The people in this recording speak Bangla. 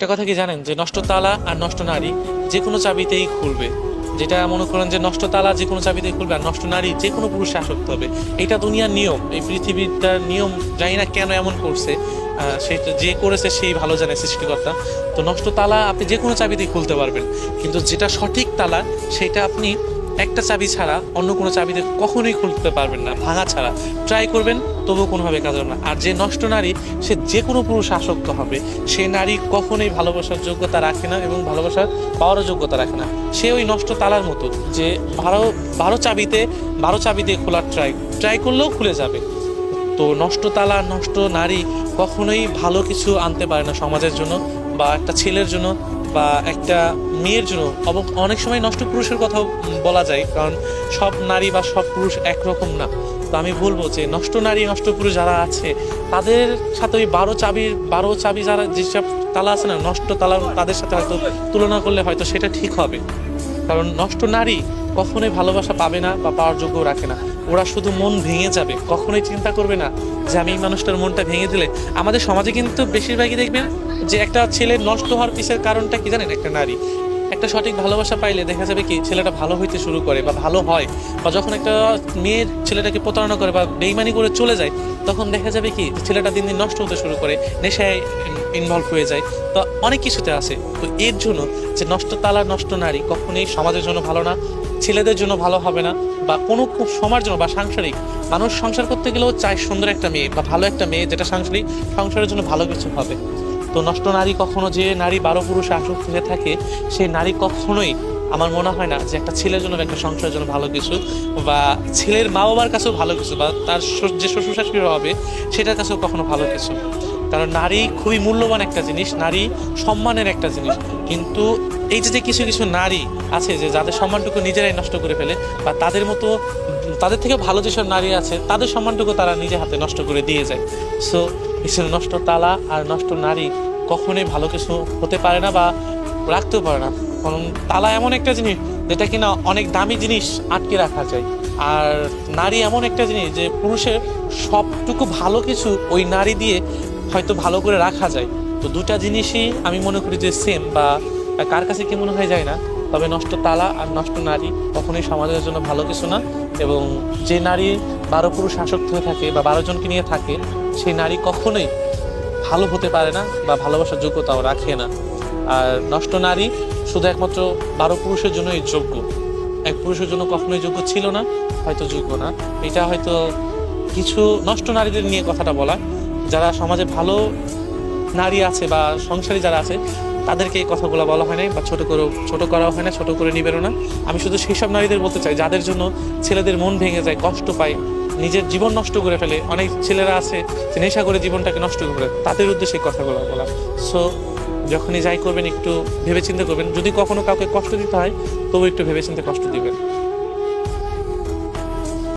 একটা কথা কি জানেন যে নষ্ট তালা আর নষ্ট নারী যে কোনো চাবিতেই খুলবে। যেটা মনে করেন যে নষ্ট তালা যে কোনো চাবিতেই খুলবে, আর নষ্ট নারী যে কোনো পুরুষে আসক্ত হবে। এটা দুনিয়ার নিয়ম, এই পৃথিবীটার নিয়ম। জানি না কেন এমন করছে, সেটা যে করেছে সেই ভালো জানে, সৃষ্টিকর্তা। তো নষ্ট তালা আপনি যে কোনো চাবিতেই খুলতে পারবেন, কিন্তু যেটা সঠিক তালা সেটা আপনি একটা চাবি ছাড়া অন্য কোনো চাবিতে কখনোই খুলতে পারবেন না, ভাঙা ছাড়া। ট্রাই করবেন তবুও কোনোভাবে কাজ হবে না। আর যে নষ্ট নারী, সে যে কোনো পুরুষ আসক্ত হবে। সে নারী কখনোই ভালোবাসার যোগ্যতা রাখে না এবং ভালোবাসার পাওয়ারও যোগ্যতা রাখে না। সে ওই নষ্ট তালার মতো, যে বারো বারো চাবিতে 12 চাবি দিয়ে খোলার ট্রাই করলেও খুলে যাবে। তো নষ্ট তালা, নষ্ট নারী কখনোই ভালো কিছু আনতে পারে না সমাজের জন্য, বা একটা ছেলের জন্য, বা একটা মেয়ের জন্য। এবং অনেক সময় নষ্ট পুরুষের কথাও বলা যায়, কারণ সব নারী বা সব পুরুষ একরকম না। তো আমি বলবো যে নষ্ট নারী, নষ্ট পুরুষ যারা আছে, তাদের সাথে ওই 12 চাবি যারা যেসব তালা আছে না, নষ্ট তালা, তাদের সাথে হয়তো তুলনা করলে হয়তো সেটা ঠিক হবে। কারণ নষ্ট নারী কখনোই ভালোবাসা পাবে না বা পাওয়ার যোগ্য রাখে না। ওরা শুধু মন ভেঙে যাবে, কখনোই চিন্তা করবে না যে আমি এই মানুষটার মনটা ভেঙে দিলে। আমাদের সমাজে কিন্তু বেশিরভাগই দেখবেন যে একটা ছেলে নষ্ট হওয়ার পিছের কারণটা কি জানেন? একটা নারী। একটা সঠিক ভালোবাসা পাইলে দেখা যাবে কি ছেলেটা ভালো হইতে শুরু করে বা ভালো হয়, বা যখন একটা মেয়ের ছেলেটাকে প্রতারণা করে বা বেইমানি করে চলে যায়, তখন দেখা যাবে কি ছেলেটা দিন দিন নষ্ট হতে শুরু করে, নেশায় ইনভলভ হয়ে যায়, তো অনেক কিছুতে আসে। তো এর জন্য যে নষ্ট তালা, নষ্ট নারী কখনোই সমাজের জন্য ভালো না, ছেলেদের জন্য ভালো হবে না, বা কোনো সমাজ জন্য বা সাংসারিক। মানুষ সংসার করতে গেলেও চায় সুন্দর একটা মেয়ে বা ভালো একটা মেয়ে, যেটা সাংসারিক সংসারের জন্য ভালো কিছু হবে। তো নষ্ট নারী কখনো, যে নারী 12 পুরুষে আসক্ত হয়ে থাকে, সেই নারী কখনোই আমার মনে হয় না যে একটা ছেলের জন্য বা একটা সংসারের জন্য ভালো কিছু, বা ছেলের মা বাবার কাছেও ভালো কিছু, বা তার যে শ্বশুর শাশুড়ি হবে সেটার কাছেও কখনো ভালো কিছু। কারণ নারী খুবই মূল্যবান একটা জিনিস, নারী সম্মানের একটা জিনিস। কিন্তু এই যে কিছু কিছু নারী আছে যে যাদের সম্মানটুকু নিজেরাই নষ্ট করে ফেলে, বা তাদের মতো তাদের থেকে ভালো যেসব নারী আছে তাদের সম্মানটুকু তারা নিজে হাতে নষ্ট করে দিয়ে যায়। সো এসব নষ্ট তালা আর নষ্ট নারী কখনোই ভালো কিছু হতে পারে না বা রাখতেও পারে না। কারণ তালা এমন একটা জিনিস যেটা কিনা অনেক দামি জিনিস আটকে রাখা যায়, আর নারী এমন একটা জিনিস যে পুরুষের সবটুকু ভালো কিছু ওই নারী দিয়ে হয়তো ভালো করে রাখা যায়। তো দুটা জিনিসই আমি মনে করি যে সেম, বা কার কাছে কি মনে হয় যায় না। তবে নষ্ট তালা আর নষ্ট নারী কখনোই সমাজের জন্য ভালো কিছু না। এবং যে নারী 12 পুরুষ আসক্ত হয়ে থাকে বা 12 জনকে নিয়ে থাকে, সেই নারী কখনোই ভালো হতে পারে না বা ভালোবাসার যোগ্যতাও রাখে না। আর নষ্ট নারী শুধু একমাত্র 12 পুরুষের জন্যই যোগ্য, এক পুরুষের জন্য কখনোই যোগ্য ছিল না, হয়তো যোগ্য না। এটা হয়তো কিছু নষ্ট নারীদের নিয়ে কথাটা বলা। যারা সমাজে ভালো নারী আছে বা সংসারী যারা আছে, তাদেরকে এই কথাগুলো বলা হয় নাই, বা ছোট করাও হয় না, ছোট করে নিবেনও না। আমি শুধু সেই সব নারীদের বলতে চাই যাদের জন্য ছেলেদের মন ভেঙে যায়, কষ্ট পায়, নিজের জীবন নষ্ট করে ফেলে। অনেক ছেলেরা আছে যে নেশা করে জীবনটাকে নষ্ট করে, তাদের উদ্দেশ্যে এই কথাগুলো বলা। সো যখনই যাই করবেন একটু ভেবেচিন্তে করবেন। যদি কখনো কাউকে কষ্ট দিতে হয় তবু একটু ভেবেচিন্তে কষ্ট দিবেন।